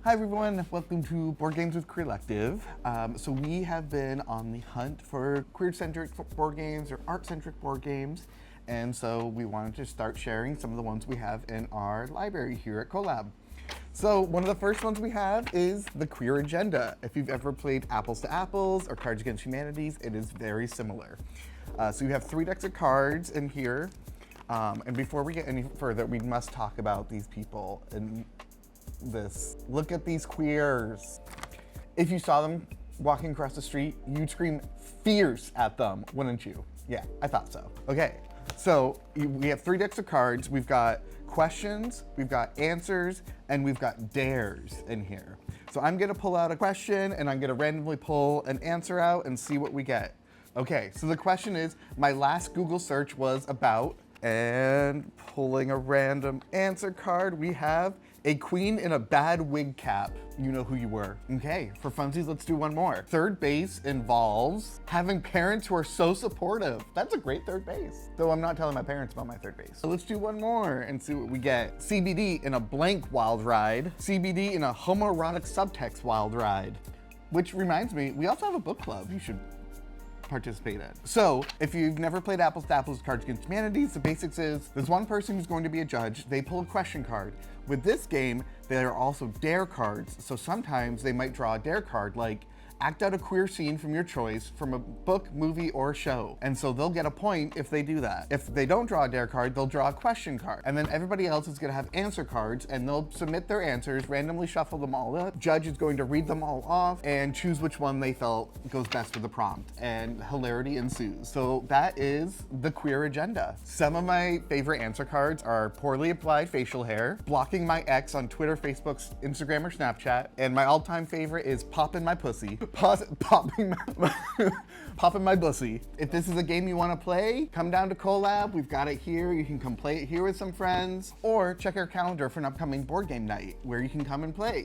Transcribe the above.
Hi everyone, welcome to Board Games with Queerlective. So we have been on the hunt for queer-centric board games or art-centric board games, and so we wanted to start sharing some of the ones we have in our library here at CoLab. So one of the first ones we have is the Queer Agenda. If you've ever played Apples to Apples or Cards Against Humanities, it is very similar. So you have 3 decks of cards in here, and before we get any further, we must talk about these people and this. Look at these queers. If you saw them walking across the street, you'd scream fierce at them, wouldn't you? Yeah, I thought so. Okay, so we have 3 decks of cards. We've got questions, we've got answers, and we've got dares in here. So I'm gonna pull out a question and I'm gonna randomly pull an answer out and see what we get. Okay, so the question is, my last Google search was about, and pulling a random answer card, we have a queen in a bad wig cap. You know who you were. Okay, for funsies, let's do one more. Third base involves having parents who are so supportive. That's a great third base. Though I'm not telling my parents about my third base. So let's do one more and see what we get. CBD in a blank wild ride. CBD in a homoerotic subtext wild ride. Which reminds me, we also have a book club you should participate in. So if you've never played Apples to Apples Cards Against Humanities, the basics is there's one person who's going to be a judge. They pull a question card. With this game, there are also dare cards. So sometimes they might draw a dare card like act out a queer scene from your choice from a book, movie, or show. And so they'll get a point if they do that. If they don't draw a dare card, they'll draw a question card. And then everybody else is gonna have answer cards and they'll submit their answers, randomly shuffle them all up. Judge is going to read them all off and choose which one they felt goes best with the prompt. And hilarity ensues. So that is the Queer Agenda. Some of my favorite answer cards are poorly applied facial hair, blocking my ex on Twitter, Facebook, Instagram, or Snapchat, and my all-time favorite is popping my pussy. Popping my bussy. If this is a game you want to play, come down to CoLab. We've got it here. You can come play it here with some friends, or check our calendar for an upcoming board game night where you can come and play.